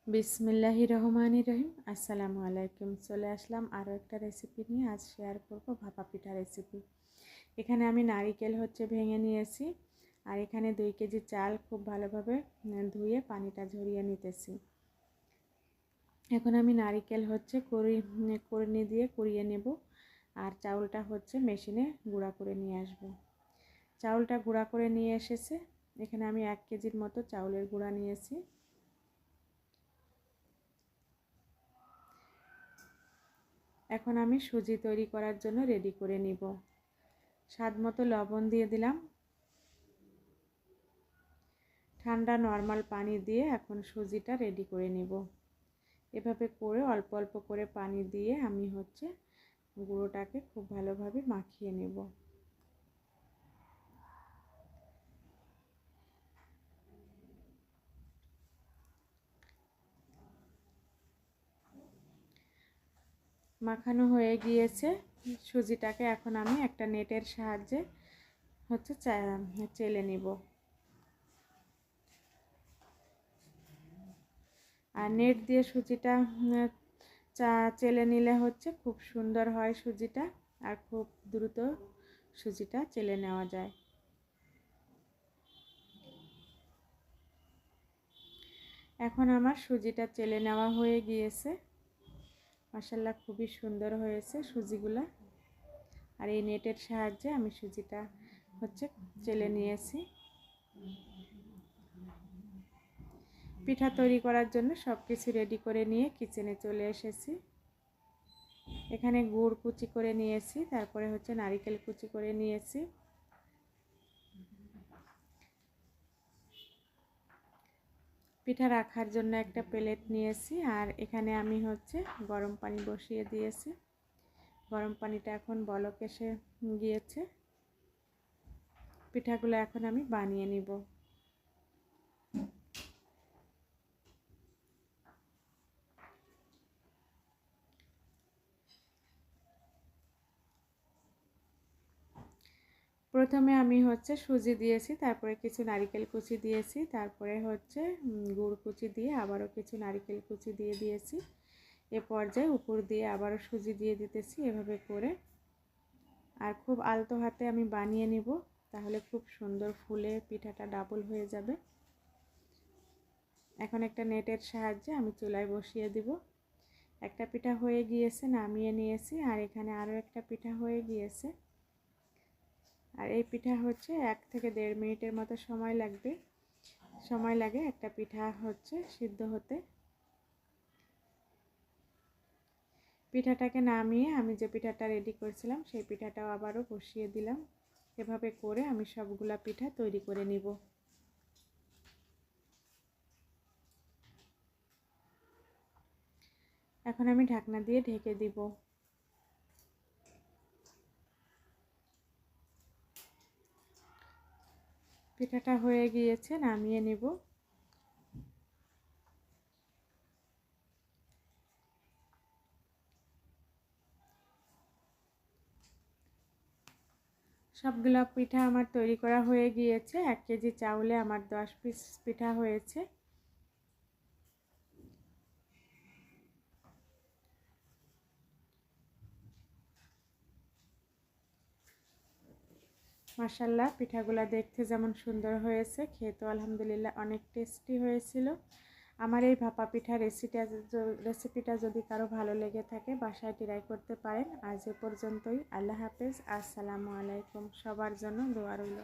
বিসমিল্লাহির রহমানির রহিম। আসসালামু আলাইকুম। চলে আসলাম আরও একটা রেসিপি নিয়ে। আজ শেয়ার করব ভাপা পিঠা রেসিপি। এখানে আমি নারিকেল ভেঙে নিয়েছি, আর এখানে 2 কেজি চাল খুব ভালোভাবে ধুয়ে পানিটা ঝরিয়ে নিতেছি। এখন আমি নারিকেল কুড়নি দিয়ে কুড়িয়ে নেব, আর চাউলটা মেশিনে গুঁড়া করে নিয়ে আসব। চাউলটা গুঁড়া করে নিয়ে এসেছে। এখানে আমি 1 কেজির মতো চাউলের গুঁড়া নিয়েছি। এখন আমি সুজি তৈরি করার জন্য রেডি করে নিব। স্বাদ মতো লবণ দিয়ে দিলাম। ঠান্ডা নরমাল পানি দিয়ে এখন সুজিটা রেডি করে নিব। এভাবে করে অল্প অল্প করে পানি দিয়ে আমি গুঁড়োটাকে খুব ভালোভাবে মাখিয়ে নেব। মাখানো হয়ে গিয়েছে। সুজিটাকে এখন আমি একটা নেটের সাহায্যে চেলে নিব। আর নেট দিয়ে সুজিটা চেলে নিলে খুব সুন্দর হয় সুজিটা, আর খুব দ্রুত সুজিটা চেলে নেওয়া যায়। এখন আমার সুজিটা চেলে নেওয়া হয়ে গিয়েছে। মাশাআল্লাহ খুবই সুন্দর হয়েছে সুজিগুলা। আর এই নেটের সাহায্যে আমি সুজিটা চেলে নিয়েছি। পিঠা তৈরি করার জন্য সব কিছু রেডি করে নিয়ে কিচেনে চলে এসেছি। এখানে গুড় কুচি করে নিয়েছি, তারপরে নারকেল কুচি করে নিয়েছি। পিঠা রাখার জন্য একটা প্লেট নিয়েছি, আর এখানে আমি গরম পানি বসিয়ে দিয়েছি। গরম পানিটা এখন বলক এসে গিয়েছে। পিঠাগুলো এখন আমি বানিয়ে নিব। প্রথমে আমি সুজি দিয়েছি, তারপরে কিছু নারকেল কুচি দিয়েছি, তারপরে গুড় কুচি দিয়ে আবারও কিছু নারকেল কুচি দিয়ে দিয়েছি। এ পর্যায়ে উপর দিয়ে আবারও সুজি দিয়ে দিতেছি, এভাবে করে। আর খুব আলতো হাতে আমি বানিয়ে নিব, তাহলে খুব সুন্দর ফুলে পিঠাটা ডাবল হয়ে যাবে। এখন একটা নেটের সাহায্যে আমি চুলায় বসিয়ে দিব। একটা পিঠা হয়ে গিয়েছে, নামিয়ে নিয়েছি। আর এখানে আরও একটা পিঠা হয়ে গিয়েছে। আর এই পিঠা 1 থেকে 1.5 মিনিটের মতো সময় লাগে একটা পিঠা সিদ্ধ হতে। পিঠাটাকে নামিয়ে আমি যে পিঠাটা রেডি করেছিলাম সেই পিঠাটাও আবারও বসিয়ে দিলাম। এভাবে করে আমি সবগুলা পিঠা তৈরি করে নিব। এখন আমি ঢাকনা দিয়ে ঢেকে দিব। পিঠাটা হয়ে গিয়েছে, নামিয়ে নিব। সবগুলা পিঠা আমার তৈরি করা হয়ে গিয়েছে। 1 কেজি চাউলে আমার 10 পিস পিঠা হয়েছে। মাশাআল্লাহ পিঠাগুলা দেখতে যেমন সুন্দর হয়েছে, খেতেও আলহামদুলিল্লাহ অনেক টেস্টি হয়েছিল। আমার এই ভাপা পিঠা রেসিপিটা যদি কারো ভালো লেগে থাকে বাসায় ট্রাই করতে পারেন। আজ এ পর্যন্তই। আল্লাহ হাফেজ। আসসালামু আলাইকুম। সবার জন্য দোয়া রইল।